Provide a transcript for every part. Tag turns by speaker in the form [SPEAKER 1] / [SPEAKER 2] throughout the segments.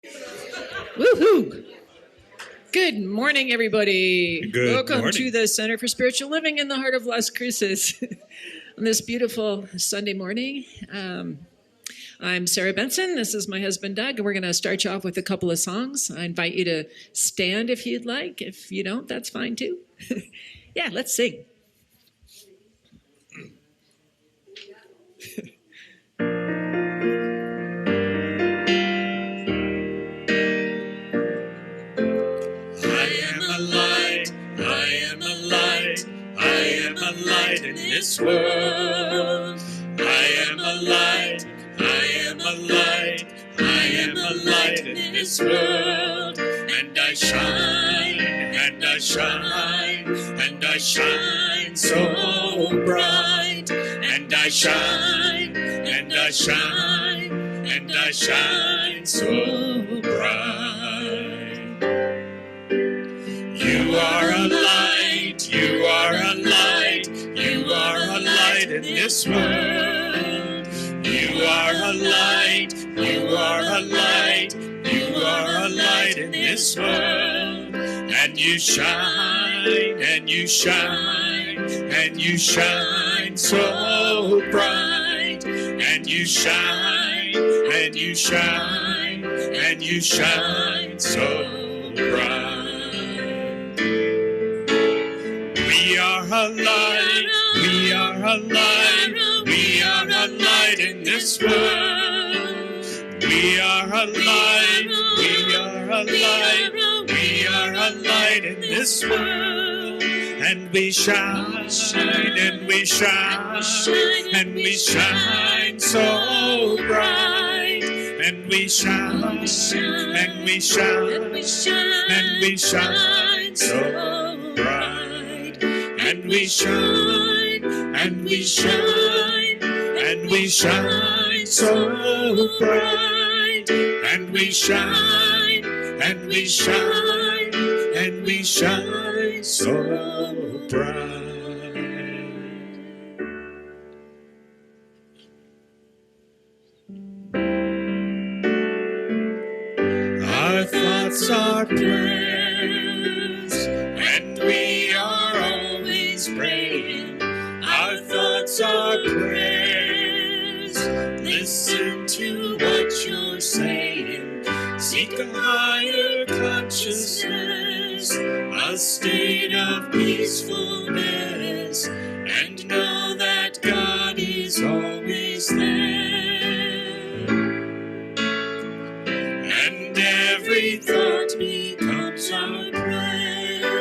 [SPEAKER 1] Woohoo! Good morning, everybody.
[SPEAKER 2] Good
[SPEAKER 1] Welcome
[SPEAKER 2] morning.
[SPEAKER 1] to the Center for Spiritual Living in the heart of Las Cruces on this beautiful Sunday morning. I'm Sarah Benson. This is my husband, Doug, and we're going to start you off with a couple of songs. I invite you to stand if you'd like. If you don't, that's fine too. Yeah, let's sing.
[SPEAKER 2] In this world, I am a light, I am a light, I am a light in this world, and I shine, and I shine, and I shine so bright, and I shine, and I shine, and I shine so bright. You are a light, you are a light, you are a light in this world. You are a light, you are a light, you are a light in this world. And you shine, and you shine, and you shine so bright. And you shine, and you shine, and you shine so bright. We are a light, we are a light, we are a light in this world. We are a light, we are a light, we are a light in this world. And we shine, and we shine, and we shine so bright. And we shine, and we shine, and we shine so bright. And we shine, and we shine, and we shine so bright. And we shine, and we shine, and we shine so bright. Our thoughts are prayers, and we are always praying. Our thoughts are prayers. Listen to what you're saying. Seek a higher consciousness, a state of peacefulness, and know that God is always there. And every thought becomes our prayer.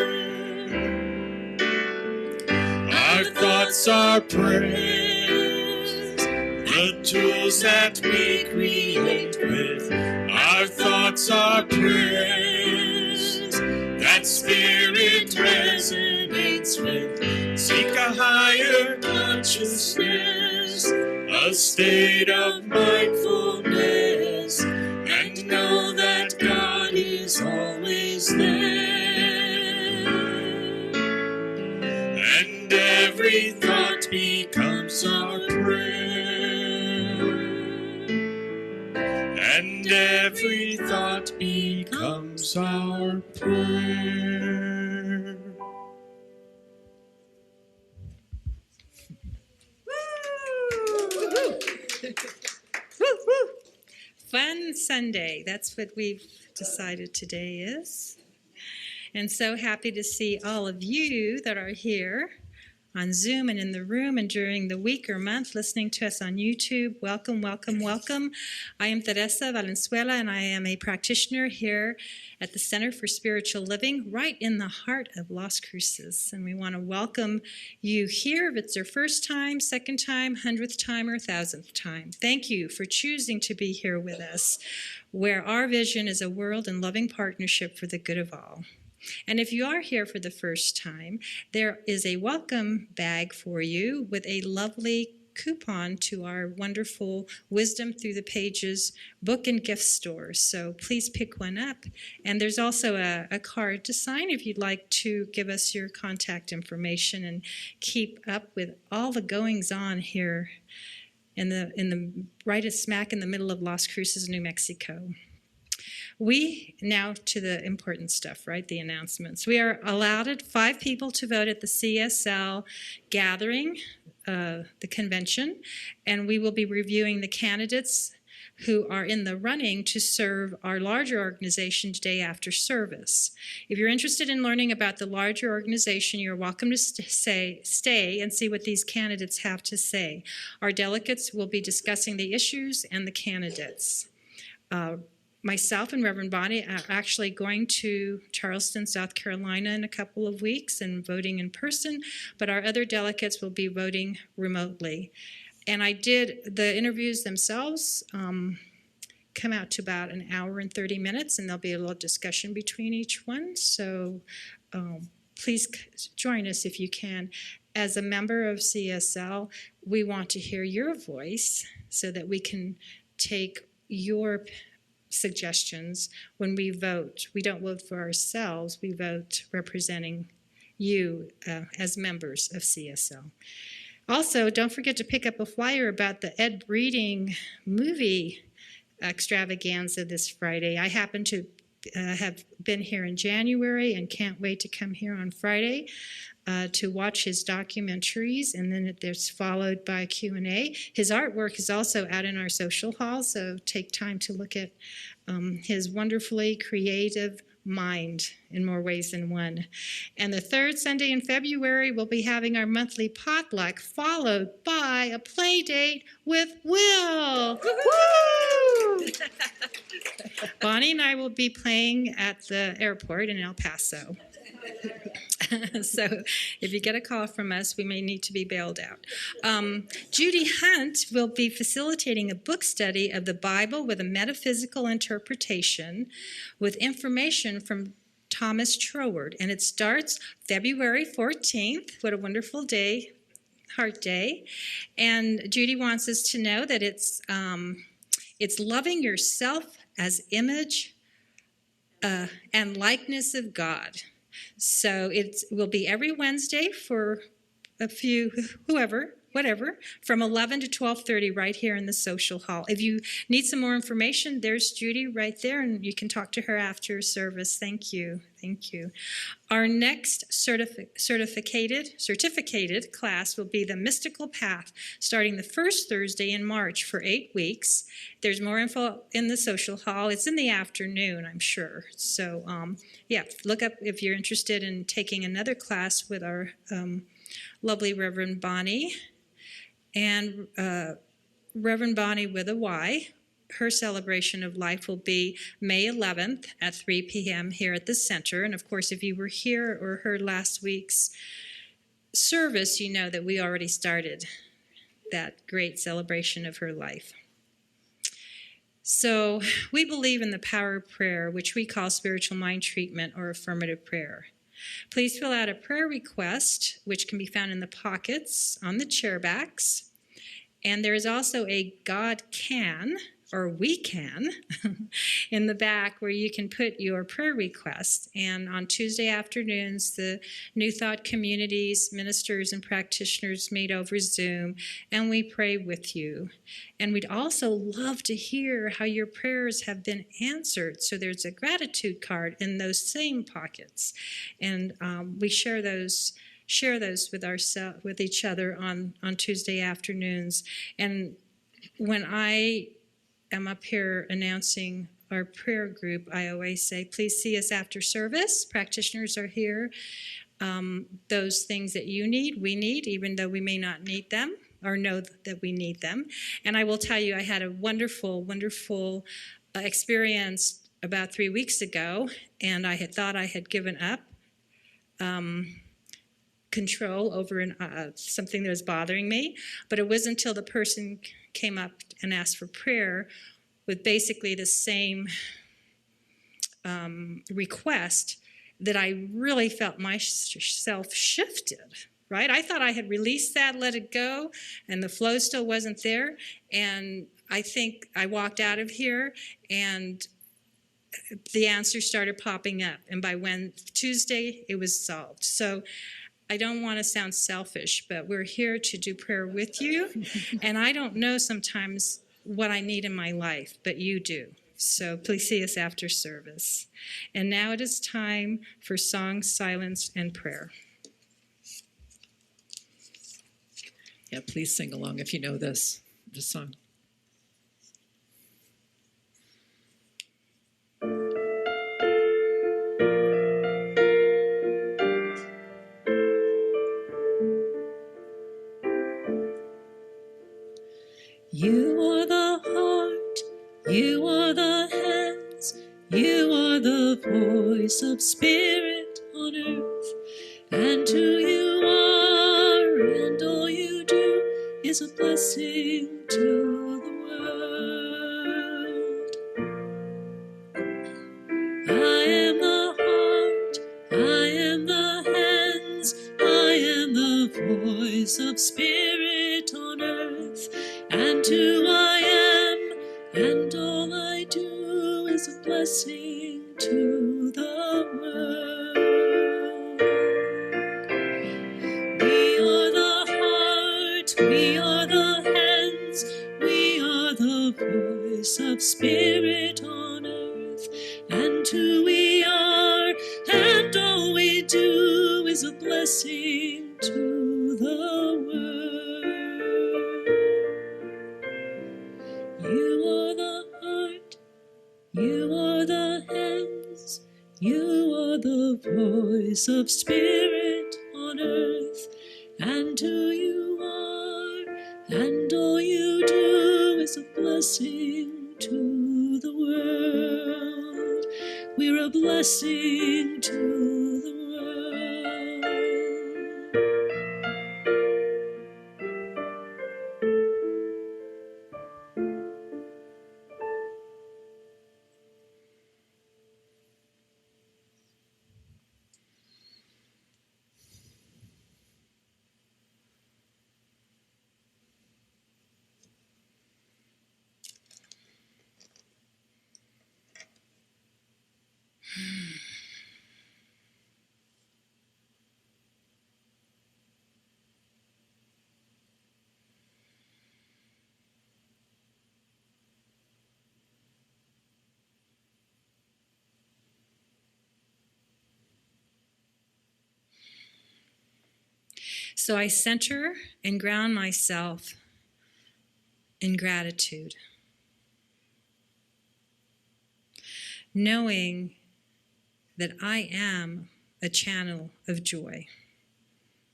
[SPEAKER 2] Our thoughts are prayers, the tools that we create with. Our thoughts are prayers that spirit resonates with. Seek a higher consciousness, a state of mindfulness, and know that God is always there. And every thought becomes our prayer. And every thought becomes our prayer.
[SPEAKER 3] Fun Sunday. That's what we've decided today is. And so happy to see all of you that are here on Zoom and in the room and during the week or month listening to us on YouTube. Welcome, welcome, welcome. I am Teresa Valenzuela, and I am a practitioner here at the Center for Spiritual Living, right in the heart of Las Cruces. And we want to welcome you here if it's your first time, second time, 100th time, or 1,000th time. Thank you for choosing to be here with us, where our vision is a world in loving partnership for the good of all. And if you are here for the first time, there is a welcome bag for you with a lovely coupon to our wonderful Wisdom Through the Pages book and gift store. So please pick one up. And there's also a card to sign if you'd like to give us your contact information and keep up with all the goings on here in the right smack in the middle of Las Cruces, New Mexico. Now to the important stuff, right? The announcements. We are allowed 5 people to vote at the CSL gathering, the convention, and we will be reviewing the candidates who are in the running to serve our larger organization today after service. If you're interested in learning about the larger organization, you're welcome to stay and see what these candidates have to say. Our delegates will be discussing the issues and the candidates. Myself and Reverend Bonnie are actually going to Charleston, South Carolina in a couple of weeks and voting in person, but our other delegates will be voting remotely. And I did the interviews themselves come out to about an hour and 30 minutes, and there'll be a little discussion between each one. So please join us if you can. As a member of CSL, we want to hear your voice so that we can take your suggestions when we vote. We don't vote for ourselves, we vote representing you as members of CSL. Also, don't forget to pick up a flyer about the Ed Reading movie extravaganza this Friday. I happen to have been here in January and can't wait to come here on Friday to watch his documentaries, and then there's followed by Q&A. His artwork is also out in our social hall, so take time to look at his wonderfully creative mind in more ways than one. And the 3rd Sunday in February, we'll be having our monthly potluck, followed by a play date with Will. Woo! Bonnie and I will be playing at the airport in El Paso. So if you get a call from us, we may need to be bailed out. Judy Hunt will be facilitating a book study of the Bible with a metaphysical interpretation with information from Thomas Troward. And it starts February 14th. What a wonderful day, Heart Day. And Judy wants us to know that it's loving yourself as image and likeness of God. So it will be every Wednesday for whatever, from 11 to 12:30 right here in the social hall. If you need some more information, there's Judy right there, and you can talk to her after service. Thank you. Thank you. Our next certificated class will be the Mystical Path, starting the first Thursday in March for 8 weeks. There's more info in the social hall. It's in the afternoon, I'm sure. So, look up if you're interested in taking another class with our lovely Reverend Bonnie. And Reverend Bonnie with a Y, her celebration of life will be May 11th at 3 p.m. here at the center. And of course, if you were here or heard last week's service, you know that we already started that great celebration of her life. So we believe in the power of prayer, which we call spiritual mind treatment or affirmative prayer. Please fill out a prayer request, which can be found in the pockets on the chair backs. And there is also a God can, or we can, in the back where you can put your prayer request. And on Tuesday afternoons, the New Thought communities, ministers, and practitioners meet over Zoom, and we pray with you. And we'd also love to hear how your prayers have been answered. So there's a gratitude card in those same pockets. And we share those with each other on Tuesday afternoons. And when I am up here announcing our prayer group, I always say, please see us after service. Practitioners are here. Those things that you need, we need, even though we may not need them or know that we need them. And I will tell you, I had a wonderful, wonderful experience about 3 weeks ago, and I had thought I had given up control over something that was bothering me, but it wasn't until the person came up and asked for prayer with basically the same request that I really felt myself shifted, right? I thought I had released that, let it go, and the flow still wasn't there, and I think I walked out of here and the answer started popping up, and by Tuesday it was solved. So I don't want to sound selfish, but we're here to do prayer with you. And I don't know sometimes what I need in my life, but you do. So please see us after service. And now it is time for song, silence, and prayer.
[SPEAKER 1] Yeah, please sing along if you know this song. You are the heart, you are the hands, you are the voice of spirit on earth, and who you are and all you do is a blessing to the world. I am the heart, I am the hands, I am the voice of spirit on earth, and who I am and all I do is a blessing to the world. We are the heart, we are the hands, we are the voice of spirit on earth, and who we are and all we do is a blessing to the world. You are the heart, you are the hands, you are the voice of spirit on earth, and who you are and all you do is a blessing to the world. We're a blessing to the world. So I center and ground myself in gratitude, knowing that I am a channel of joy,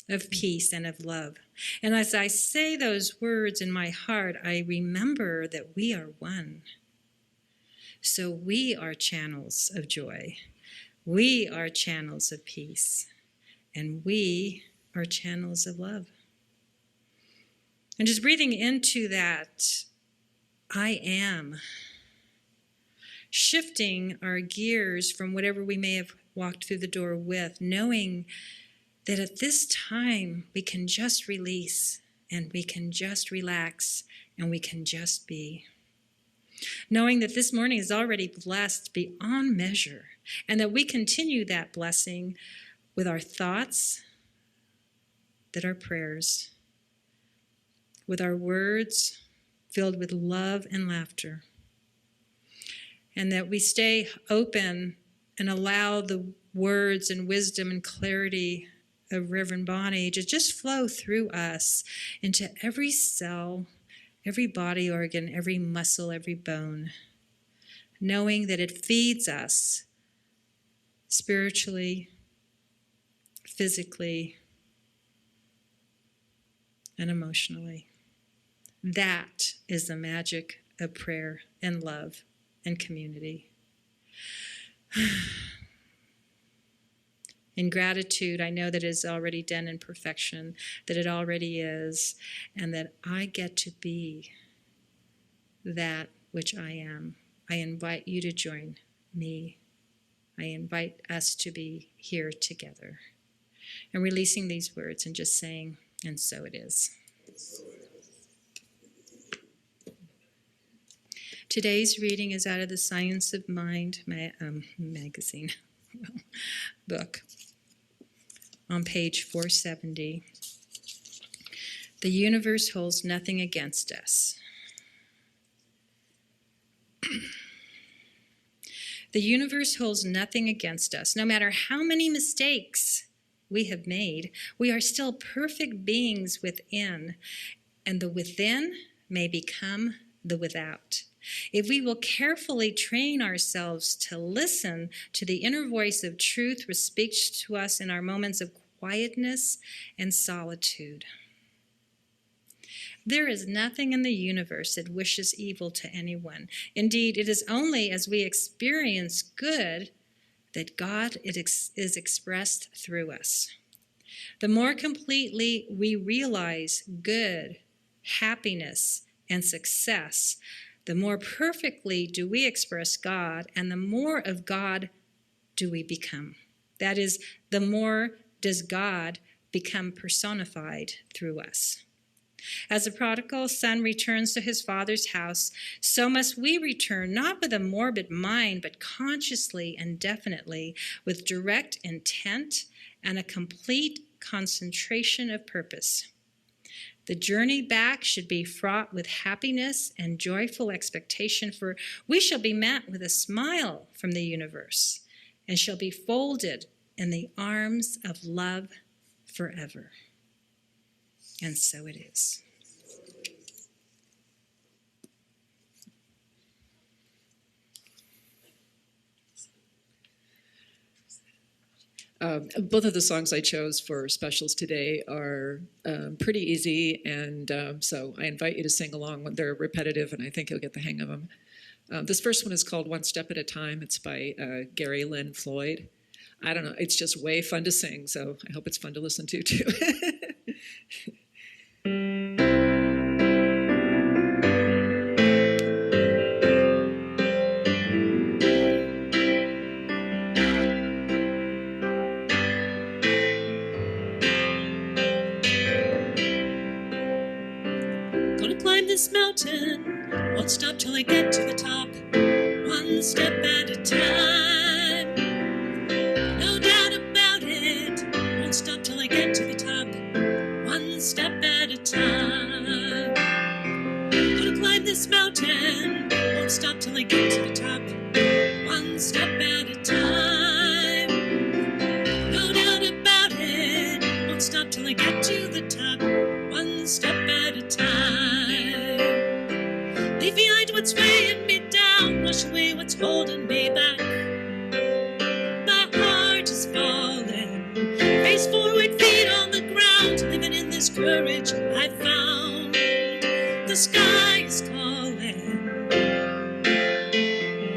[SPEAKER 1] of peace, and of love. And as I say those words in my heart, I remember that we are one. So we are channels of joy. We are channels of peace. And we are channels of love. And just breathing into that, I am. Shifting our gears from whatever we may have walked through the door with, knowing that at this time we can just release and we can just relax and we can just be. Knowing that this morning is already blessed beyond measure and that we continue that blessing with our thoughts, that our prayers, with our words filled with love and laughter, and that we stay open and allow the words and wisdom and clarity of Reverend Bonnie to just flow through us into every cell, every body organ, every muscle, every bone, knowing that it feeds us spiritually, physically, and emotionally. That is the magic of prayer and love and community. In gratitude, I know that it is already done in perfection, that it already is, and that I get to be that which I am. I invite you to join me. I invite us to be here together. And releasing these words and just saying, and so it is. Today's reading is out of the Science of Mind magazine book on page 470. The universe holds nothing against us.
[SPEAKER 3] The universe holds nothing against us. No matter how many mistakes we have made, we are still perfect beings within, and the within may become the without. If we will carefully train ourselves to listen to the inner voice of truth which speaks to us in our moments of quietness and solitude. There is nothing in the universe that wishes evil to anyone. Indeed, it is only as we experience good that God is expressed through us. The more completely we realize good, happiness, and success, the more perfectly do we express God, and the more of God do we become. That is, the more does God become personified through us. As the prodigal son returns to his father's house, so must we return, not with a morbid mind, but consciously and definitely, with direct intent and a complete concentration of purpose. The journey back should be fraught with happiness and joyful expectation, for we shall be met with a smile from the universe and shall be folded in the arms of love forever. And so it is.
[SPEAKER 1] Both of the songs I chose for specials today are pretty easy, and so I invite you to sing along when they're repetitive, and I think you'll get the hang of them. This first one is called One Step at a Time. It's by Gary Lynn Floyd. I don't know, it's just way fun to sing, so I hope it's fun to listen to, too. This mountain, won't stop till I get to the top, one step at a time. No doubt about it, won't stop till I get to the top, one step at a time. Gonna climb this mountain, won't stop till I get to the top, one step at a time. No doubt about it, won't stop till I get to the top, one step at a time. Leave behind what's weighing me down, wash away what's holding me back. My heart is falling, face forward, feet on the ground, living in this courage I found. The sky is calling,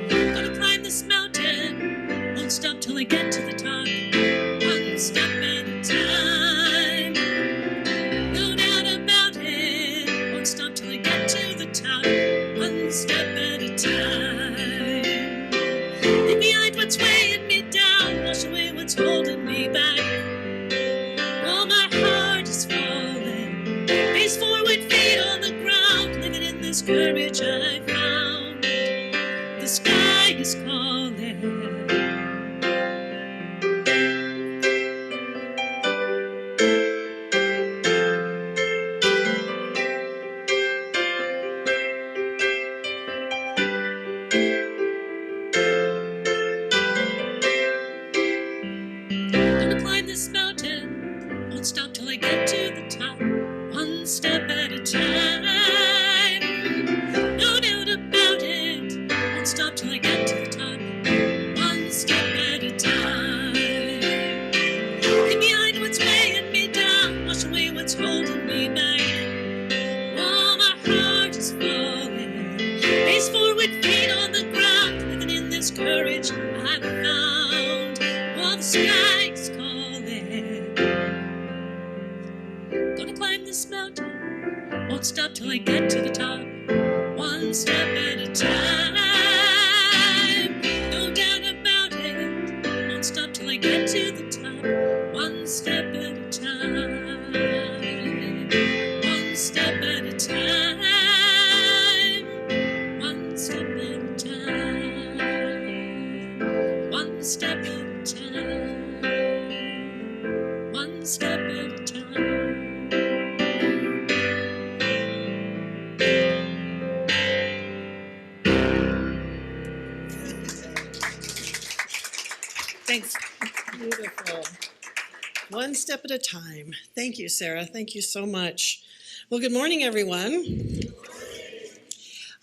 [SPEAKER 1] gonna climb this mountain, won't stop till I get to the top, one step at a time. No doubt about it, won't stop till I get to the top, one step at a time. Leave behind what's weighing me down, wash away what's holding me back. Oh, my heart is falling, face forward, feet on the ground, living in this courage I found. The sky is calling. Stop till I get to the top, one step at a time. No doubt about it, won't stop till I get to the top, one step at a time. Leave behind what's weighing me down, wash away what's holding me back. Oh, my heart is falling, face forward, feet on the ground, living in this courage I found. Oh, the sky is calling. Gonna climb this mountain, won't stop till I get to the top, one step at a time. No doubt about it, won't stop till I get to the top, one step at a time. One step at a time, one step at a time, one step at a time, one step at a time.
[SPEAKER 4] step at a time. Thank you, Sarah. Thank you so much. Well, good morning, everyone.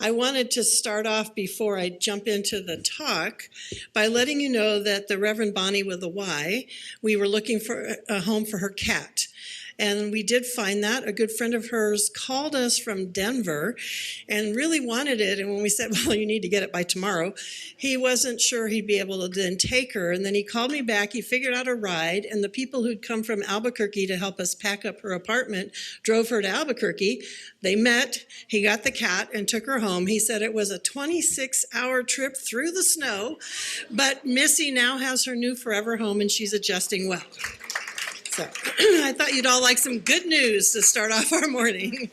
[SPEAKER 4] I wanted to start off before I jump into the talk by letting you know that the Reverend Bonnie with a Y, we were looking for a home for her cat. And we did find that. A good friend of hers called us from Denver and really wanted it. And when we said, well, you need to get it by tomorrow, he wasn't sure he'd be able to then take her. And then he called me back. He figured out a ride. And the people who'd come from Albuquerque to help us pack up her apartment drove her to Albuquerque. They met. He got the cat and took her home. He said it was a 26-hour trip through the snow. But Missy now has her new forever home, and she's adjusting well. So I thought you'd all like some good news to start off our morning.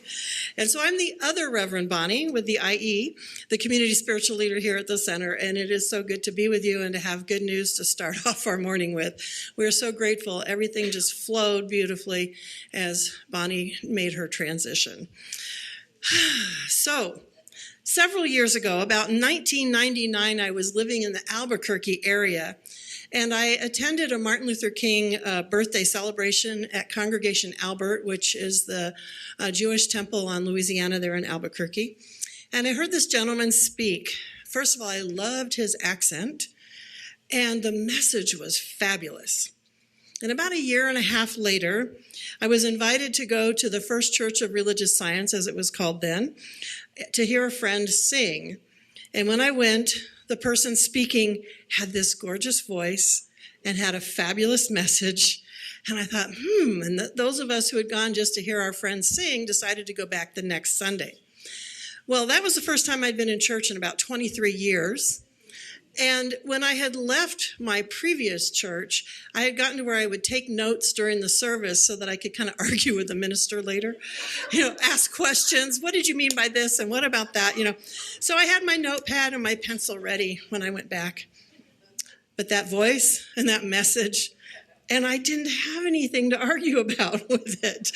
[SPEAKER 4] And so I'm the other Reverend Bonnie with the IE, the community spiritual leader here at the center. And it is so good to be with you and to have good news to start off our morning with. We're so grateful. Everything just flowed beautifully as Bonnie made her transition. So several years ago, about 1999, I was living in the Albuquerque area. And I attended a Martin Luther King birthday celebration at Congregation Albert, which is the Jewish temple on Louisiana there in Albuquerque. And I heard this gentleman speak. First of all, I loved his accent, and the message was fabulous. And about a year and a half later, I was invited to go to the First Church of Religious Science, as it was called then, to hear a friend sing. And when I went, the person speaking had this gorgeous voice and had a fabulous message. And I thought, and those of us who had gone just to hear our friends sing decided to go back the next Sunday. Well, that was the first time I'd been in church in about 23 years. And when I had left my previous church, I had gotten to where I would take notes during the service so that I could kind of argue with the minister later, ask questions. What did you mean by this? And what about that? So I had my notepad and my pencil ready when I went back. But that voice and that message, and I didn't have anything to argue about with it.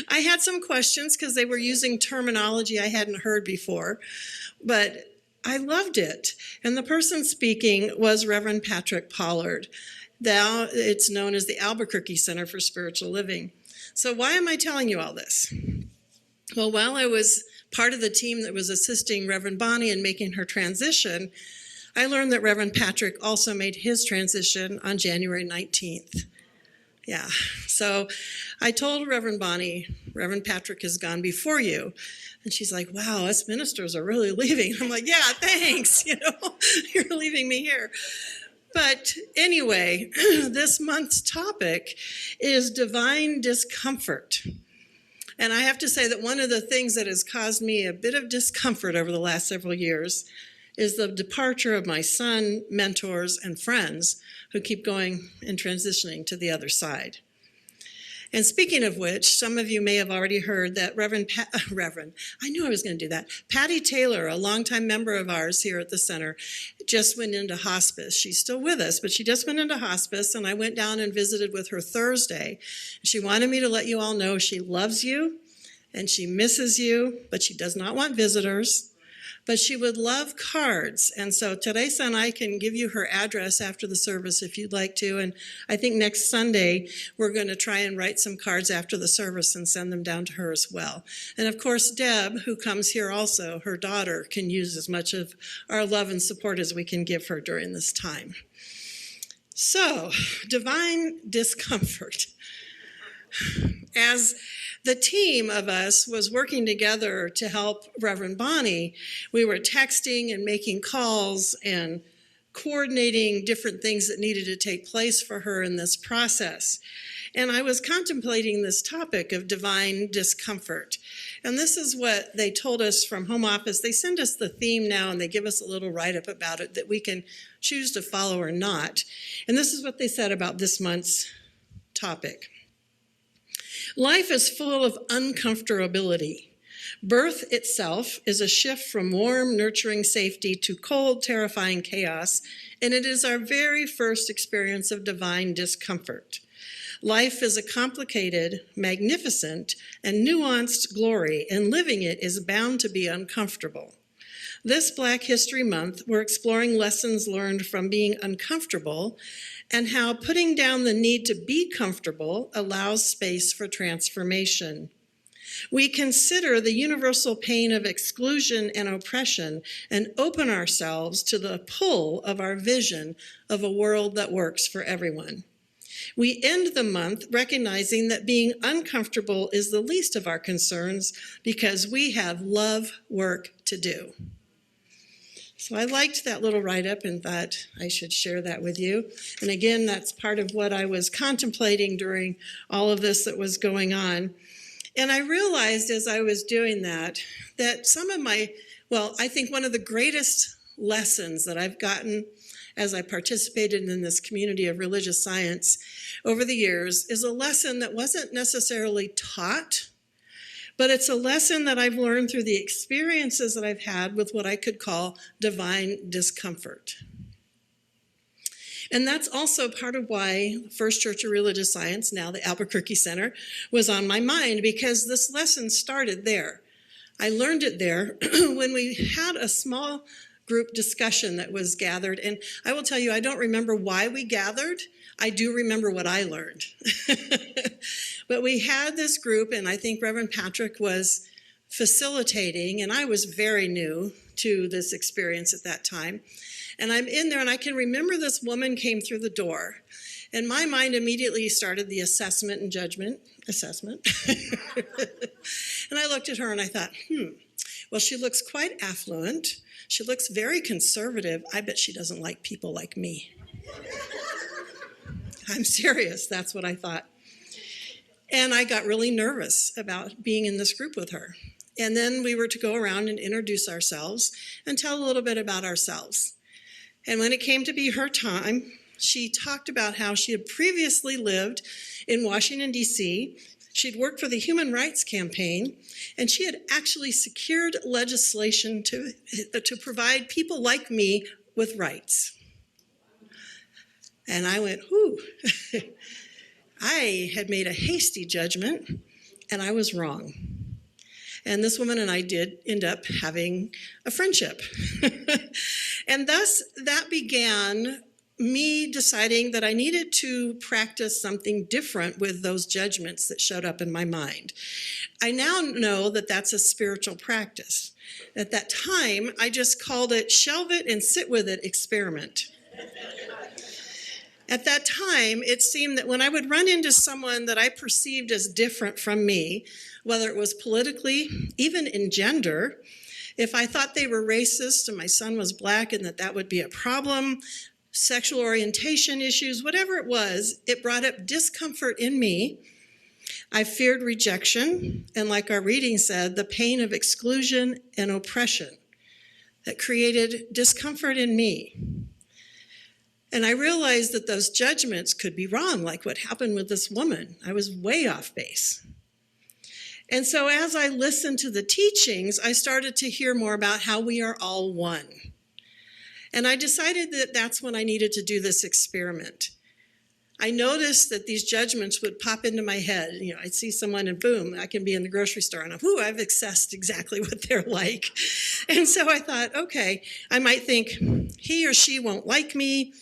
[SPEAKER 4] I had some questions because they were using terminology I hadn't heard before, but I loved it. And the person speaking was Reverend Patrick Pollard. Now it's known as the Albuquerque Center for Spiritual Living. So why am I telling you all this? Well, while I was part of the team that was assisting Reverend Bonnie in making her transition, I learned that Reverend Patrick also made his transition on January 19th. Yeah, so I told Reverend Bonnie, Reverend Patrick has gone before you. And she's like, wow, us ministers are really leaving. I'm like, yeah, thanks, you're leaving me here. But anyway, this month's topic is divine discomfort. And I have to say that one of the things that has caused me a bit of discomfort over the last several years is the departure of my son, mentors, and friends who keep going and transitioning to the other side. And speaking of which, some of you may have already heard that Patty Taylor, a longtime member of ours here at the center, just went into hospice. She's still with us, but she just went into hospice, and I went down and visited with her Thursday. She wanted me to let you all know she loves you, and she misses you, but she does not want visitors. But she would love cards. And so Teresa and I can give you her address after the service if you'd like to. And I think next Sunday, we're going to try and write some cards after the service and send them down to her as well. And of course, Deb, who comes here also, her daughter, can use as much of our love and support as we can give her during this time. So, divine discomfort. As the team of us was working together to help Reverend Bonnie, we were texting and making calls and coordinating different things that needed to take place for her in this process. And I was contemplating this topic of divine discomfort. And this is what they told us from home office. They send us the theme now and they give us a little write-up about it that we can choose to follow or not. And this is what they said about this month's topic. Life is full of uncomfortability. Birth itself is a shift from warm, nurturing safety to cold, terrifying chaos, and it is our very first experience of divine discomfort. Life is a complicated, magnificent, and nuanced glory, and living it is bound to be uncomfortable. This Black History Month, we're exploring lessons learned from being uncomfortable and how putting down the need to be comfortable allows space for transformation. We consider the universal pain of exclusion and oppression and open ourselves to the pull of our vision of a world that works for everyone. We end the month recognizing that being uncomfortable is the least of our concerns because we have love work to do. So I liked that little write-up and thought I should share that with you. And again, that's part of what I was contemplating during all of this that was going on. And I realized as I was doing that some of I think one of the greatest lessons that I've gotten as I participated in this community of religious science over the years is a lesson that wasn't necessarily taught, but it's a lesson that I've learned through the experiences that I've had with what I could call divine discomfort. And that's also part of why First Church of Religious Science, now the Albuquerque Center, was on my mind, because this lesson started there. I learned it there when we had a small group discussion that was gathered. And I will tell you, I don't remember why we gathered. I do remember what I learned. But we had this group, and I think Reverend Patrick was facilitating, and I was very new to this experience at that time. And I'm in there, and I can remember this woman came through the door, and my mind immediately started the assessment and judgment assessment. And I looked at her and I thought, well, she looks quite affluent. She looks very conservative. I bet she doesn't like people like me. I'm serious, that's what I thought. And I got really nervous about being in this group with her. And then we were to go around and introduce ourselves and tell a little bit about ourselves. And when it came to be her time, she talked about how she had previously lived in Washington, D.C. She'd worked for the Human Rights Campaign, and she had actually secured legislation to provide people like me with rights. And I went, whew. I had made a hasty judgment, and I was wrong. And this woman and I did end up having a friendship. And thus, that began me deciding that I needed to practice something different with those judgments that showed up in my mind. I now know that that's a spiritual practice. At that time, I just called it shelve it and sit with it experiment. At that time, it seemed that when I would run into someone that I perceived as different from me, whether it was politically, even in gender, if I thought they were racist and my son was black and that would be a problem, sexual orientation issues, whatever it was, it brought up discomfort in me. I feared rejection, and like our reading said, the pain of exclusion and oppression that created discomfort in me. And I realized that those judgments could be wrong, like what happened with this woman. I was way off base. And so as I listened to the teachings, I started to hear more about how we are all one. And I decided that that's when I needed to do this experiment. I noticed that these judgments would pop into my head. You know, I'd see someone and boom, I can be in the grocery store and I've assessed exactly what they're like. And so I thought, okay, I might think he or she won't like me.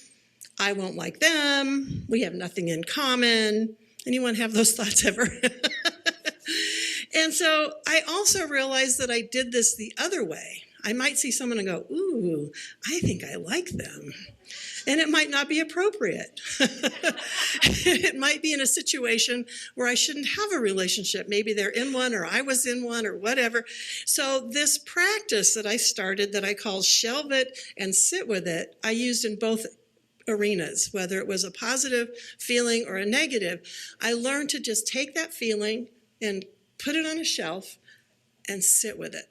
[SPEAKER 4] I won't like them. We have nothing in common. Anyone have those thoughts ever? And so I also realized that I did this the other way. I might see someone and go, ooh, I think I like them. And it might not be appropriate. It might be in a situation where I shouldn't have a relationship. Maybe they're in one or I was in one or whatever. So this practice that I started that I call shelve it and sit with it, I used in both arenas, whether it was a positive feeling or a negative. I learned to just take that feeling and put it on a shelf and sit with it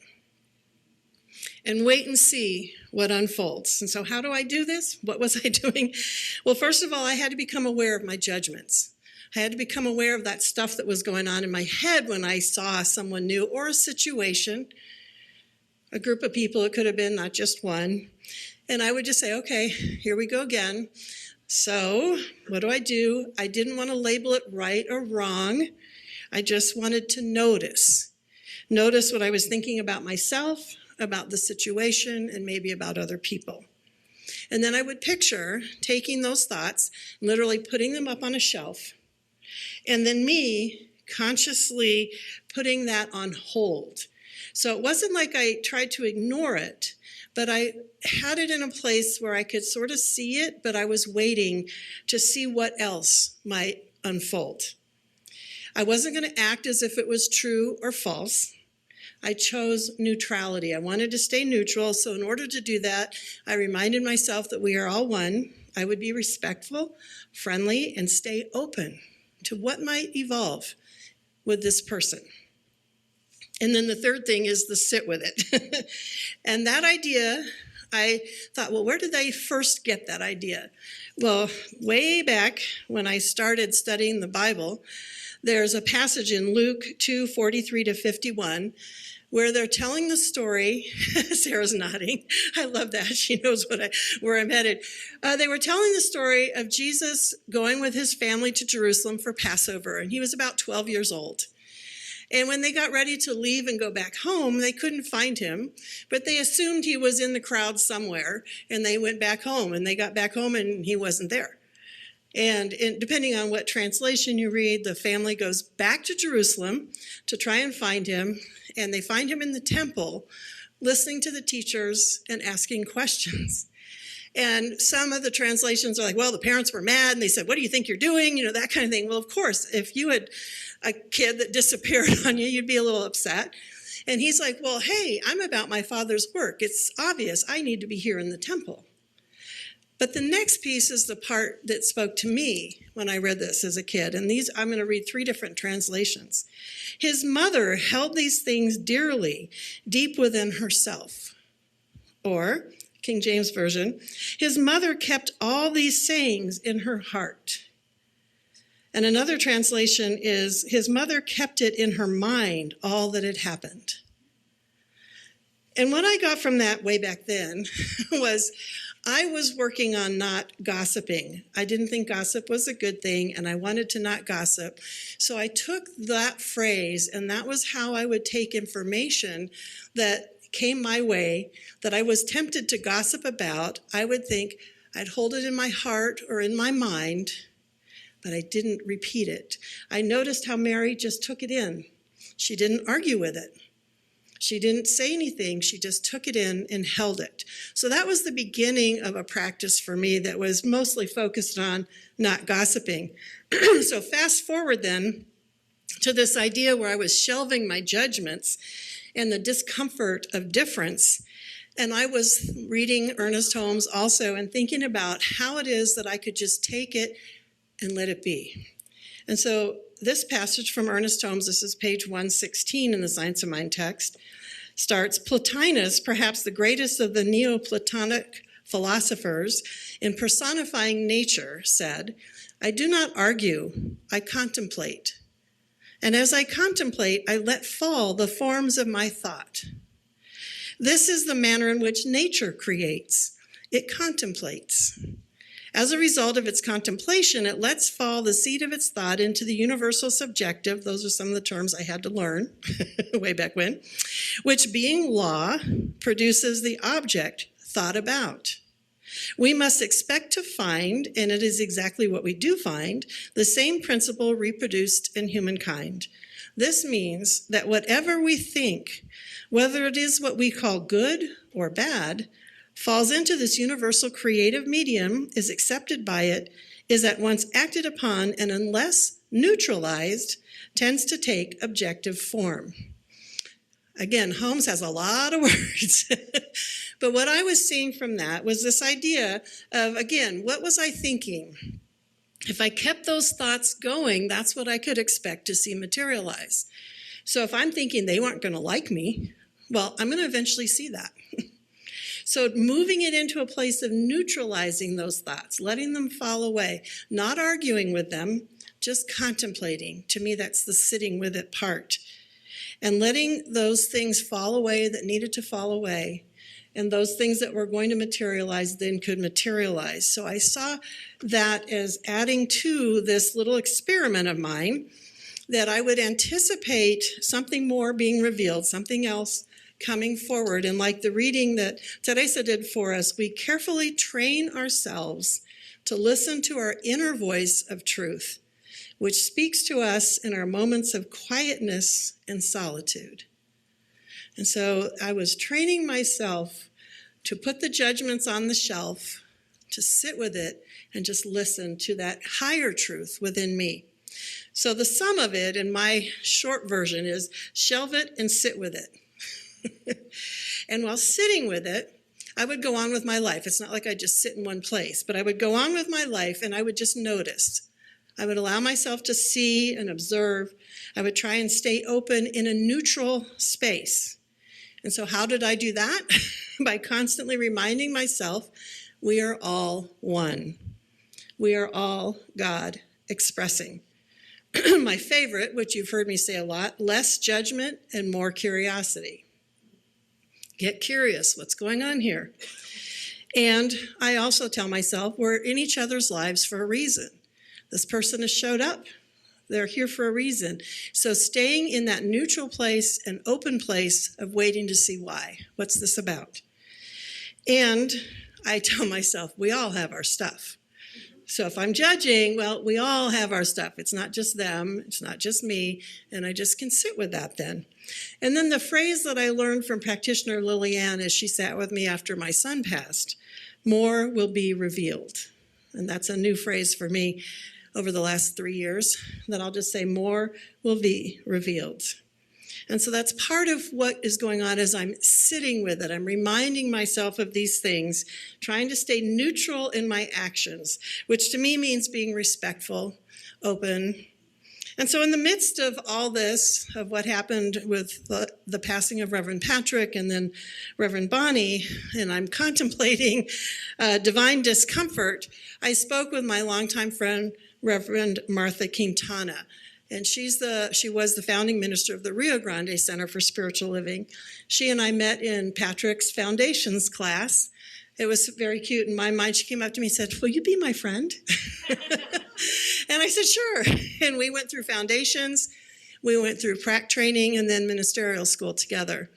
[SPEAKER 4] and wait and see what unfolds. And so how do I do this? What was I doing? Well, first of all, I had to become aware of my judgments. I had to become aware of that stuff that was going on in my head when I saw someone new or a situation, a group of people. It could have been not just one. And I would just say, okay, here we go again. So what do? I didn't want to label it right or wrong. I just wanted to notice what I was thinking about myself, about the situation and maybe about other people. And then I would picture taking those thoughts, literally putting them up on a shelf, and then me consciously putting that on hold. So it wasn't like I tried to ignore it, but I had it in a place where I could sort of see it, but I was waiting to see what else might unfold. I wasn't going to act as if it was true or false. I chose neutrality. I wanted to stay neutral, so in order to do that, I reminded myself that we are all one. I would be respectful, friendly, and stay open to what might evolve with this person. And then the third thing is the sit with it. And that idea, I thought, well, where did I first get that idea? Well, way back when I started studying the Bible, there's a passage in Luke 2:43-51 where they're telling the story. Sarah's nodding. I love that. She knows where I'm headed. They were telling the story of Jesus going with his family to Jerusalem for Passover, and he was about 12 years old. And when they got ready to leave and go back home, they couldn't find him, but they assumed he was in the crowd somewhere, and they went back home, and they got back home, and he wasn't there. And depending on what translation you read, the family goes back to Jerusalem to try and find him, and they find him in the temple, listening to the teachers and asking questions. And some of the translations are like, well, the parents were mad, and they said, what do you think you're doing? You know, that kind of thing. Well, of course, if you had a kid that disappeared on you, you'd be a little upset. And he's like, well, hey, I'm about my Father's work. It's obvious I need to be here in the temple. But the next piece is the part that spoke to me when I read this as a kid. And these, I'm going to read 3 different translations. His mother held these things dearly, deep within herself. Or, King James Version, his mother kept all these sayings in her heart. And another translation is, his mother kept it in her mind, all that had happened. And what I got from that way back then was, I was working on not gossiping. I didn't think gossip was a good thing, and I wanted to not gossip. So I took that phrase, and that was how I would take information that came my way, that I was tempted to gossip about. I would think, I'd hold it in my heart or in my mind, but I didn't repeat it. I noticed how Mary just took it in. She didn't argue with it. She didn't say anything. She just took it in and held it. So that was the beginning of a practice for me that was mostly focused on not gossiping. So fast forward then to this idea where I was shelving my judgments and the discomfort of difference. And I was reading Ernest Holmes also and thinking about how it is that I could just take it and let it be. And so this passage from Ernest Holmes, this is page 116 in the Science of Mind text, starts, Plotinus, perhaps the greatest of the Neoplatonic philosophers, in personifying nature, said, I do not argue, I contemplate. And as I contemplate, I let fall the forms of my thought. This is the manner in which nature creates. It contemplates. As a result of its contemplation, it lets fall the seed of its thought into the universal subjective. Those are some of the terms I had to learn way back when, which being law produces the object thought about. We must expect to find, and it is exactly what we do find, the same principle reproduced in humankind. This means that whatever we think, whether it is what we call good or bad, falls into this universal creative medium, is accepted by it, is at once acted upon, and unless neutralized, tends to take objective form. Again, Holmes has a lot of words. But what I was seeing from that was this idea of, again, what was I thinking? If I kept those thoughts going, that's what I could expect to see materialize. So if I'm thinking they weren't going to like me, well, I'm going to eventually see that. So moving it into a place of neutralizing those thoughts, letting them fall away, not arguing with them, just contemplating. To me, that's the sitting with it part. And letting those things fall away that needed to fall away, and those things that were going to materialize then could materialize. So I saw that as adding to this little experiment of mine, that I would anticipate something more being revealed, something else coming forward. And like the reading that Teresa did for us, we carefully train ourselves to listen to our inner voice of truth, which speaks to us in our moments of quietness and solitude. And so I was training myself to put the judgments on the shelf, to sit with it, and just listen to that higher truth within me. So the sum of it, in my short version, is shelve it and sit with it. And while sitting with it, I would go on with my life. It's not like I just sit in one place, but I would go on with my life and I would just notice. I would allow myself to see and observe. I would try and stay open in a neutral space. And so how did I do that? By constantly reminding myself, we are all one. We are all God expressing. My favorite, which you've heard me say a lot, less judgment and more curiosity. Get curious, what's going on here? And I also tell myself, we're in each other's lives for a reason. This person has showed up. They're here for a reason. So staying in that neutral place, an open place of waiting to see why. What's this about? And I tell myself, we all have our stuff. So if I'm judging, well, we all have our stuff. It's not just them. It's not just me. And I just can sit with that then. And then the phrase that I learned from practitioner Lillian as she sat with me after my son passed, more will be revealed. And that's a new phrase for me over the last 3 years, that I'll just say more will be revealed. And so that's part of what is going on as I'm sitting with it. I'm reminding myself of these things, trying to stay neutral in my actions, which to me means being respectful, open. And so in the midst of all this, of what happened with the passing of Reverend Patrick and then Reverend Bonnie, and I'm contemplating divine discomfort, I spoke with my longtime friend, Reverend Martha Quintana. And she was the founding minister of the Rio Grande Center for Spiritual Living. She and I met in Patrick's Foundations class. It was very cute. In my mind, she came up to me and said, will you be my friend? And I said, sure. And we went through Foundations. We went through prac training and then ministerial school together.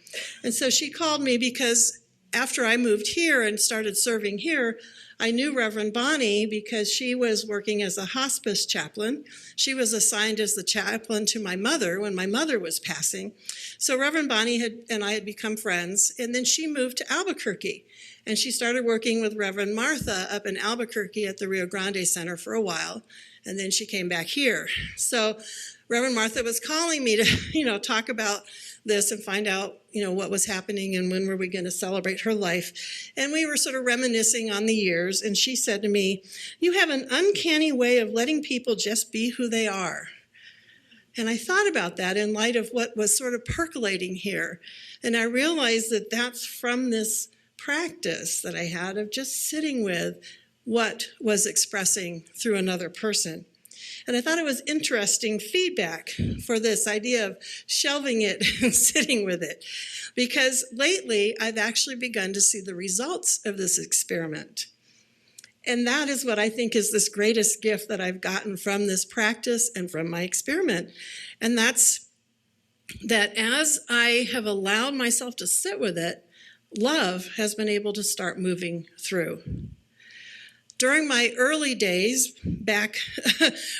[SPEAKER 4] And so she called me because after I moved here and started serving here, I knew Reverend Bonnie because she was working as a hospice chaplain. She was assigned as the chaplain to my mother when my mother was passing. So Reverend Bonnie and I had become friends, and then she moved to Albuquerque, and she started working with Reverend Martha up in Albuquerque at the Rio Grande Center for a while, and then she came back here. So Reverend Martha was calling me to, talk about this and find out, what was happening and when were we going to celebrate her life. And we were sort of reminiscing on the years. And she said to me, you have an uncanny way of letting people just be who they are. And I thought about that in light of what was sort of percolating here. And I realized that that's from this practice that I had of just sitting with what was expressing through another person. And I thought it was interesting feedback for this idea of shelving it and sitting with it. Because lately, I've actually begun to see the results of this experiment. And that is what I think is this greatest gift that I've gotten from this practice and from my experiment. And that's that as I have allowed myself to sit with it, love has been able to start moving through. During my early days, back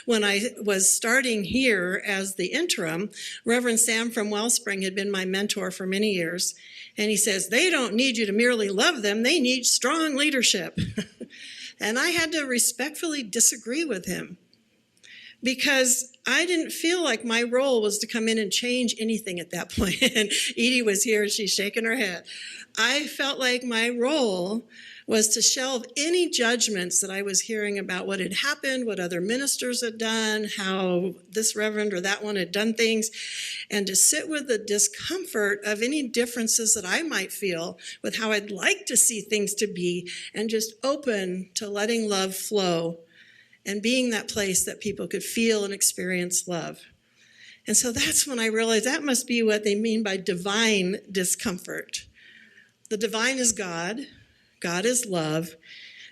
[SPEAKER 4] when I was starting here as the interim, Reverend Sam from Wellspring had been my mentor for many years. And he says, they don't need you to merely love them, they need strong leadership. And I had to respectfully disagree with him because I didn't feel like my role was to come in and change anything at that point. And Edie was here and she's shaking her head. I felt like my role was to shelve any judgments that I was hearing about what had happened, what other ministers had done, how this reverend or that one had done things, and to sit with the discomfort of any differences that I might feel with how I'd like to see things to be, and just open to letting love flow and being that place that people could feel and experience love. And so that's when I realized that must be what they mean by divine discomfort. The divine is God. God is love.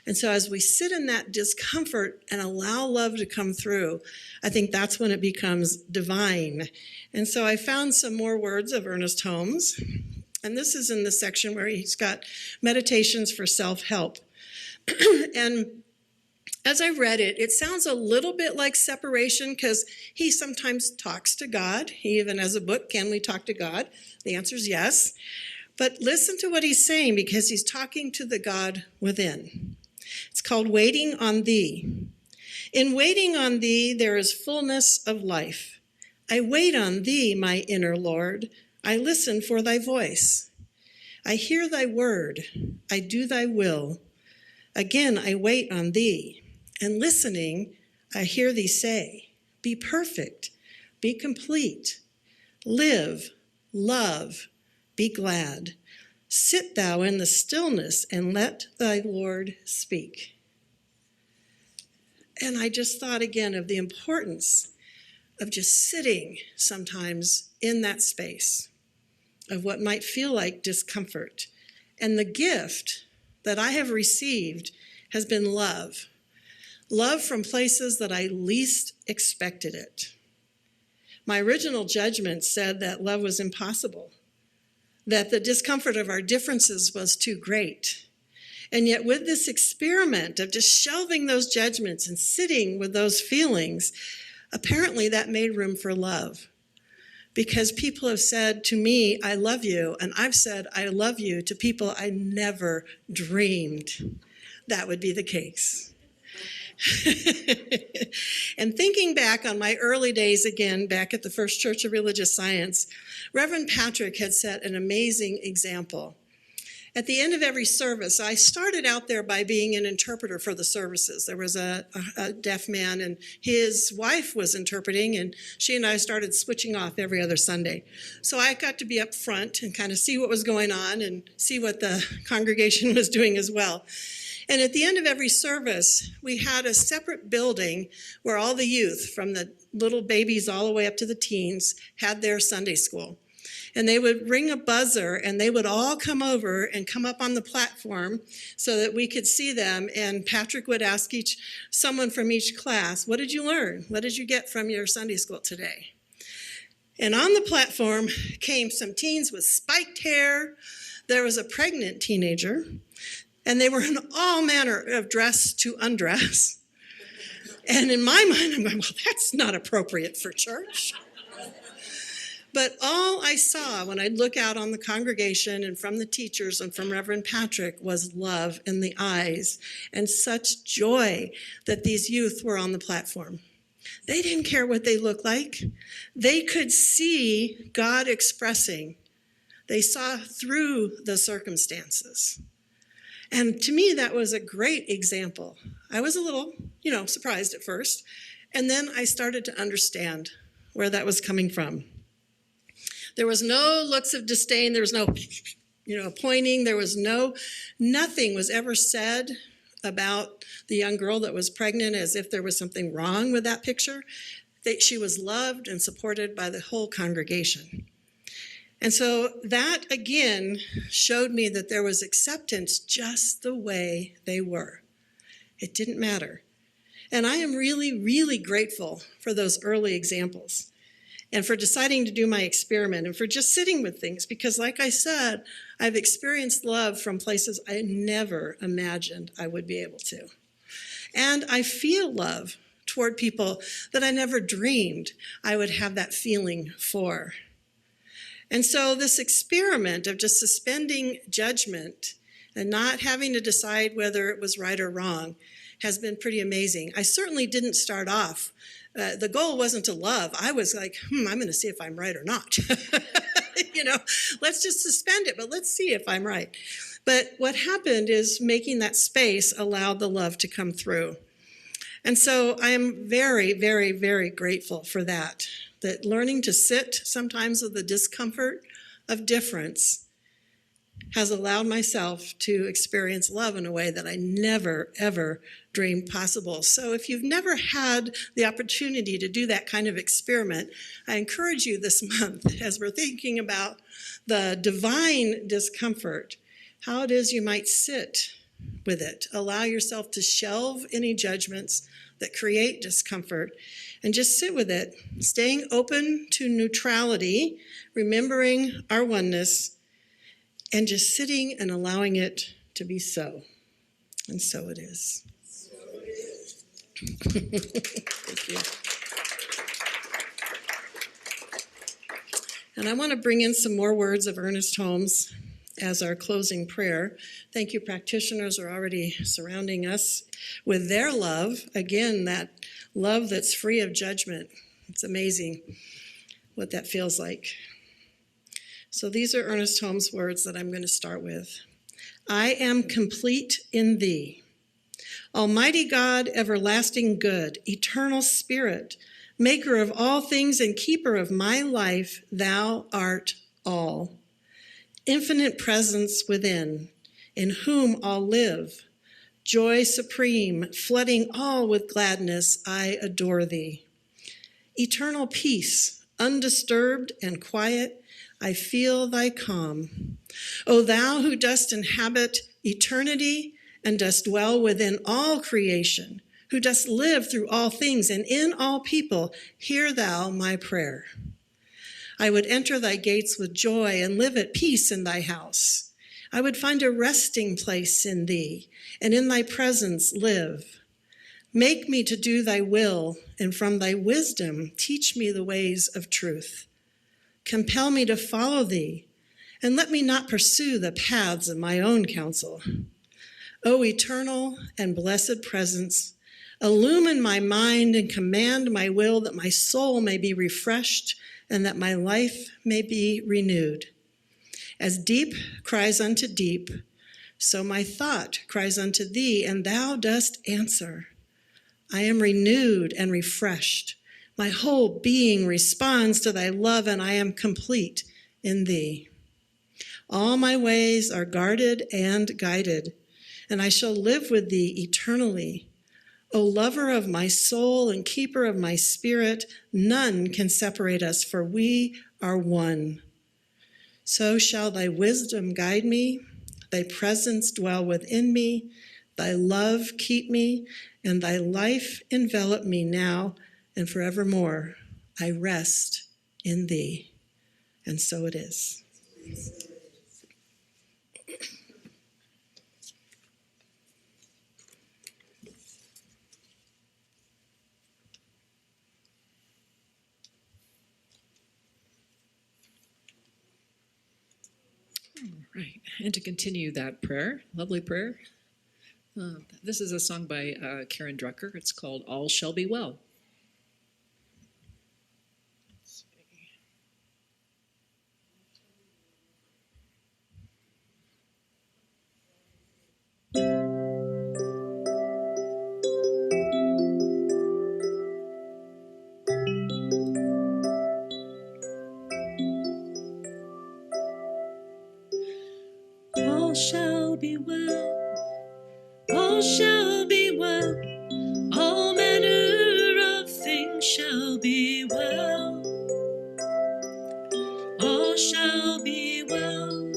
[SPEAKER 4] And so as we sit in that discomfort and allow love to come through, I think that's when it becomes divine. And so I found some more words of Ernest Holmes. And this is in the section where he's got meditations for self-help. And as I read it, it sounds a little bit like separation because he sometimes talks to God. He even has a book, Can We Talk to God? The answer is yes. But listen to what he's saying because he's talking to the God within. It's called Waiting on Thee. In waiting on Thee, there is fullness of life. I wait on Thee, my inner Lord. I listen for Thy voice. I hear Thy word. I do Thy will. Again, I wait on Thee. And listening, I hear Thee say, be perfect, be complete, live, love, be glad. Sit thou in the stillness and let thy Lord speak. And I just thought again of the importance of just sitting sometimes in that space of what might feel like discomfort. And the gift that I have received has been love. Love from places that I least expected it. My original judgment said that love was impossible, that the discomfort of our differences was too great. And yet with this experiment of just shelving those judgments and sitting with those feelings, apparently that made room for love. Because people have said to me, I love you, and I've said I love you to people I never dreamed that would be the case. And thinking back on my early days again, back at the First Church of Religious Science, Reverend Patrick had set an amazing example. At the end of every service, I started out there by being an interpreter for the services. There was a deaf man, and his wife was interpreting, and she and I started switching off every other Sunday. So I got to be up front and kind of see what was going on and see what the congregation was doing as well. And at the end of every service, we had a separate building where all the youth, from the little babies all the way up to the teens, had their Sunday school. And they would ring a buzzer, and they would all come over and come up on the platform so that we could see them. And Patrick would ask someone from each class, what did you learn? What did you get from your Sunday school today? And on the platform came some teens with spiked hair. There was a pregnant teenager. And they were in all manner of dress to undress. And in my mind, I'm going, well, that's not appropriate for church. But all I saw when I'd look out on the congregation and from the teachers and from Reverend Patrick was love in the eyes and such joy that these youth were on the platform. They didn't care what they looked like. They could see God expressing. They saw through the circumstances. And to me, that was a great example. I was a little, surprised at first. And then I started to understand where that was coming from. There was no looks of disdain. There was no, pointing. There was nothing was ever said about the young girl that was pregnant as if there was something wrong with that picture. She was loved and supported by the whole congregation. And so that, again, showed me that there was acceptance just the way they were. It didn't matter. And I am really, really grateful for those early examples and for deciding to do my experiment and for just sitting with things because, like I said, I've experienced love from places I never imagined I would be able to. And I feel love toward people that I never dreamed I would have that feeling for. And so this experiment of just suspending judgment and not having to decide whether it was right or wrong has been pretty amazing. I certainly didn't start off. The goal wasn't to love. I was like, I'm going to see if I'm right or not. Let's just suspend it, but let's see if I'm right. But what happened is making that space allowed the love to come through. And so I am very, very, very grateful for that learning to sit sometimes with the discomfort of difference has allowed myself to experience love in a way that I never, ever dreamed possible. So if you've never had the opportunity to do that kind of experiment, I encourage you this month, as we're thinking about the divine discomfort, how it is you might sit with it. Allow yourself to shelve any judgments that create discomfort and just sit with it, staying open to neutrality, remembering our oneness, and just sitting and allowing it to be so. And so it is. Thank you. And I want to bring in some more words of Ernest Holmes as our closing prayer. Thank you, practitioners are already surrounding us with their love. Again, that love that's free of judgment. It's amazing what that feels like. So these are Ernest Holmes' words that I'm going to start with. I am complete in thee. Almighty God, everlasting good, eternal Spirit, maker of all things and keeper of my life, thou art all. Infinite presence within, in whom all live. Joy supreme, flooding all with gladness, I adore thee. Eternal peace, undisturbed and quiet, I feel thy calm. O thou who dost inhabit eternity and dost dwell within all creation, who dost live through all things and in all people, hear thou my prayer. I would enter thy gates with joy and live at peace in thy house. I would find a resting place in thee, and in thy presence live. Make me to do thy will, and from thy wisdom teach me the ways of truth. Compel me to follow thee, and let me not pursue the paths of my own counsel. O eternal and blessed presence, illumine my mind and command my will, that my soul may be refreshed and that my life may be renewed. As deep cries unto deep, so my thought cries unto thee, and thou dost answer. I am renewed and refreshed. My whole being responds to thy love, and I am complete in thee. All my ways are guarded and guided, and I shall live with thee eternally. O lover of my soul and keeper of my spirit, none can separate us, for we are one. So shall thy wisdom guide me, thy presence dwell within me, thy love keep me, and thy life envelop me now and forevermore. I rest in thee. And so it is.
[SPEAKER 1] Right, and to continue that prayer, lovely prayer, this is a song by Karen Drucker. It's called All Shall Be Well. All shall be well, all shall be well, all manner of things shall be well. All shall be well,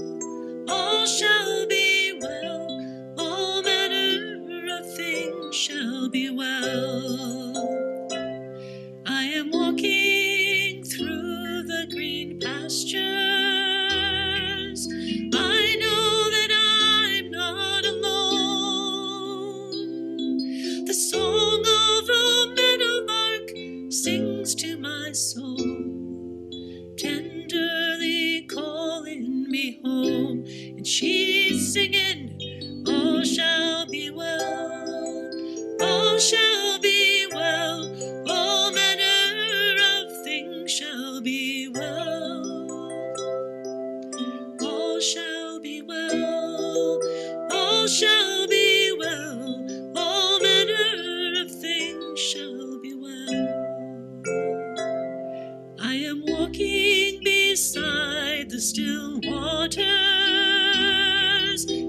[SPEAKER 1] all shall be well, all manner of things shall be well. I am walking through the green pastures. I know that I'm not alone. The song of the meadowlark sings to my soul, tenderly calling me home. And she's singing, all shall be well, all shall be well, all manner of things shall be well. All shall be well, all shall be well, all manner of things shall be well. I am walking beside the still waters,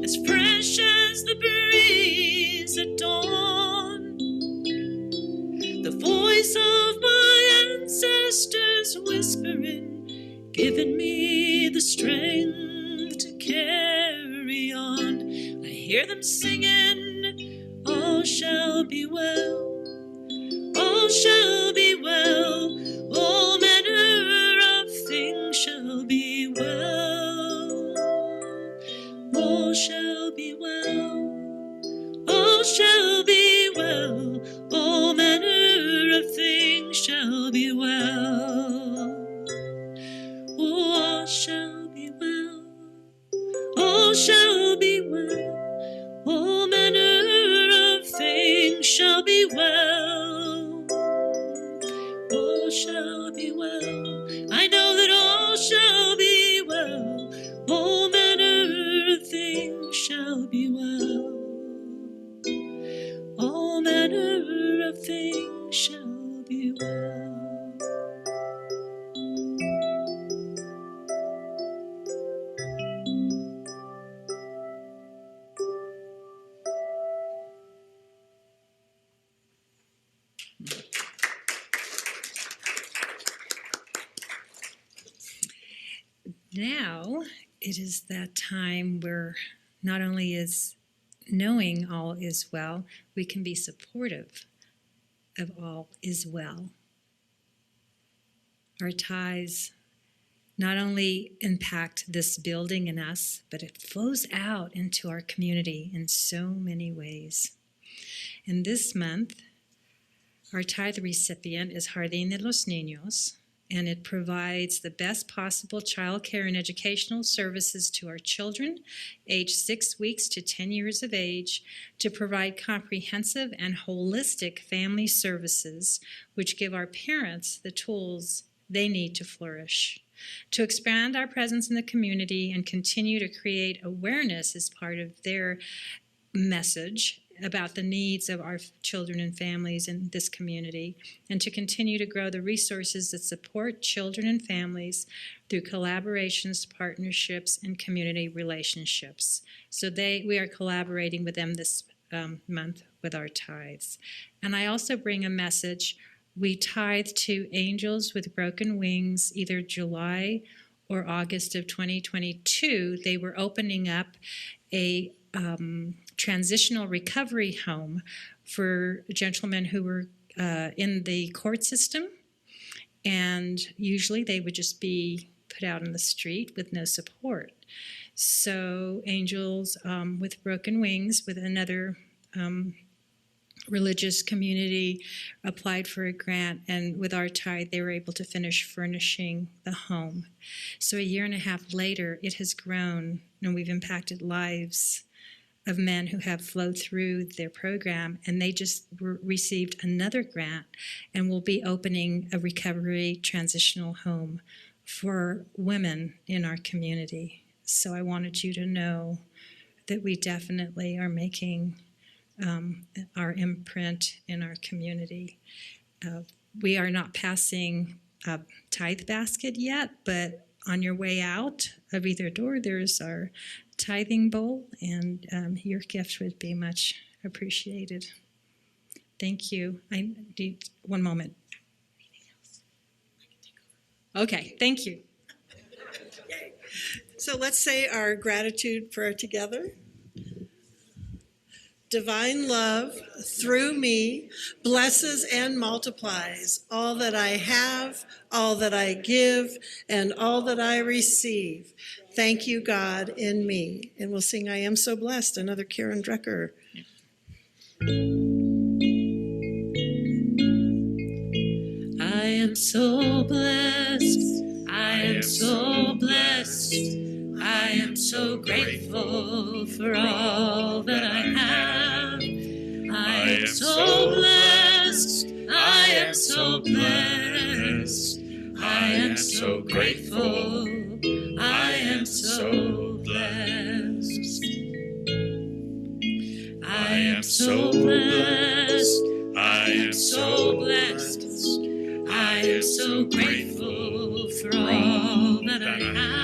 [SPEAKER 1] as fresh as the breeze at dawn. The voice of my ancestors whispering, giving me the strength to carry on. I hear them singing, all shall be well, all shall be well, all manner of things shall be well.
[SPEAKER 3] shall be well. All shall be well. All manner of things shall be well. All shall be well. I know that all shall be well. All manner of things shall be well. All manner of things shall be well. Now it is that time where not only is knowing all is well, we can be supportive of all is well. Our ties not only impact this building and us, but it flows out into our community in so many ways. And this month, our tithe recipient is Jardín de los Niños, and it provides the best possible child care and educational services to our children aged 6 weeks to 10 years of age to provide comprehensive and holistic family services which give our parents the tools they need to flourish. To expand our presence in the community and continue to create awareness as part of their message about the needs of our children and families in this community, and to continue to grow the resources that support children and families through collaborations, partnerships, and community relationships. So we are collaborating with them this month with our tithes. And I also bring a message. We tithe to Angels with Broken Wings either July or August of 2022. They were opening up a transitional recovery home for gentlemen who were in the court system, and usually they would just be put out on the street with no support. So Angels with Broken Wings, with another religious community, applied for a grant, and with our tithe they were able to finish furnishing the home. So a year and a half later it has grown, and we've impacted lives of men who have flowed through their program, and they just received another grant and will be opening a recovery transitional home for women in our community. So I wanted you to know that we definitely are making our imprint in our community. We are not passing a tithe basket yet, but on your way out of either door, there's our tithing bowl, and your gift would be much appreciated. Thank you. I need one moment. Okay, thank you.
[SPEAKER 4] So let's say our gratitude prayer together. Divine love through me blesses and multiplies all that I have, all that I give, and all that I receive. Thank you, God, in me. And we'll sing I Am So Blessed, another Karen Drecker.
[SPEAKER 3] I am so blessed. I am so blessed. I am so grateful for all that I have. I am so blessed. I am so blessed. I am so grateful. I am so blessed. I am so blessed. I am so blessed. I am so grateful for all that I have.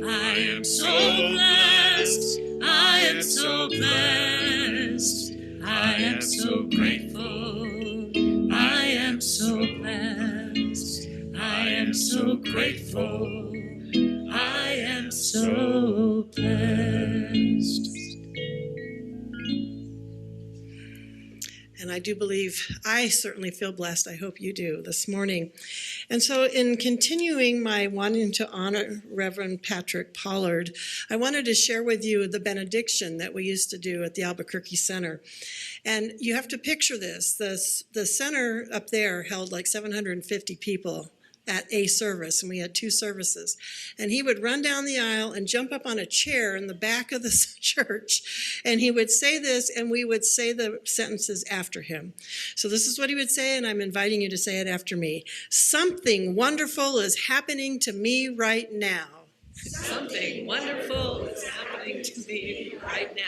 [SPEAKER 3] I am so blessed. I am so blessed. I am so grateful. I am so blessed. I am so grateful. I am so blessed.
[SPEAKER 4] And I do believe, I certainly feel blessed, I hope you do, this morning. And so in continuing my wanting to honor Reverend Patrick Pollard, I wanted to share with you the benediction that we used to do at the Albuquerque Center. And you have to picture this. The center up there held like 750 people at a service, and we had 2 services. And he would run down the aisle and jump up on a chair in the back of the church, and he would say this, and we would say the sentences after him. So this is what he would say, and I'm inviting you to say it after me. Something wonderful is happening to me right now.
[SPEAKER 1] Something wonderful is happening to me right now.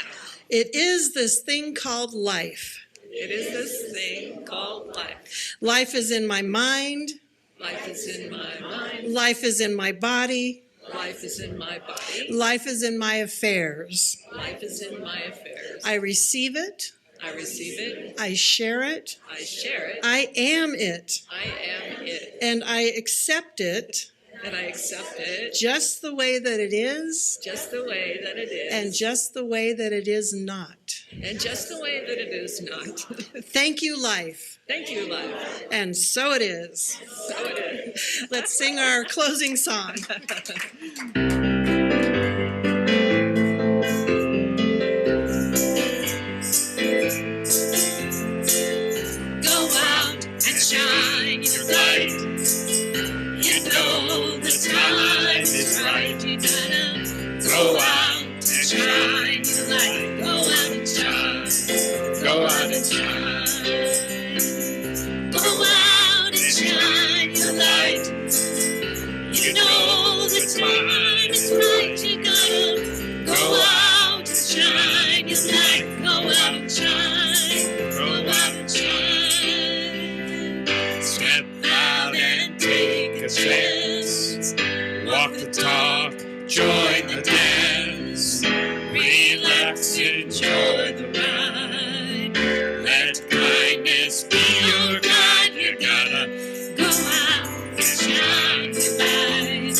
[SPEAKER 4] It is this thing called life.
[SPEAKER 1] It is this thing called life.
[SPEAKER 4] Life is in my mind.
[SPEAKER 1] Life is in my mind.
[SPEAKER 4] Life is in my body.
[SPEAKER 1] Life is in my body.
[SPEAKER 4] Life is in my affairs.
[SPEAKER 1] Life is in my affairs.
[SPEAKER 4] I receive it.
[SPEAKER 1] I receive it.
[SPEAKER 4] I share it.
[SPEAKER 1] I share it.
[SPEAKER 4] I am it.
[SPEAKER 1] I am it.
[SPEAKER 4] And I accept it
[SPEAKER 1] And I accept it
[SPEAKER 4] just the way that it is
[SPEAKER 1] just the way that it is.
[SPEAKER 4] and just the way that it is not.
[SPEAKER 1] And just the way that it is not.
[SPEAKER 4] Thank you, life.
[SPEAKER 1] Thank you, life.
[SPEAKER 4] And so it is.
[SPEAKER 1] So it is.
[SPEAKER 4] Let's sing our closing song.
[SPEAKER 2] Go out and shine your light. You know the time is right. You gotta go out and shine your light. Go out and shine. Go out and shine. Go out and shine your light. You know the time is right. You gotta go out and shine your light. Go out and shine. Go out and shine. Step out and take a chance. Walk the talk, join the dance. Relax, enjoy the ride. Let kindness be your guide. You gotta go out and shine your light.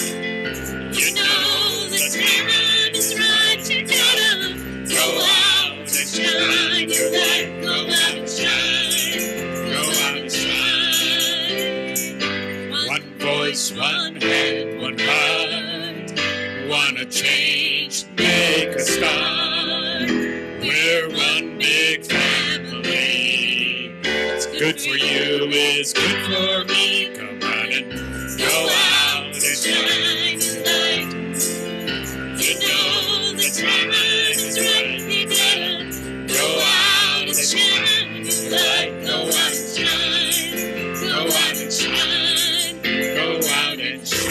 [SPEAKER 2] You know the time is right. You gotta go out and shine your light. Go out and shine. Go out and shine. One voice, one hand, one heart. Wanna change, make a start. We're one big family. What's good for you is good for me. Come on and go out and shine your light. You know the time is right. You gotta go out and shine your light. Go out and shine. Go out and shine. Go out and shine.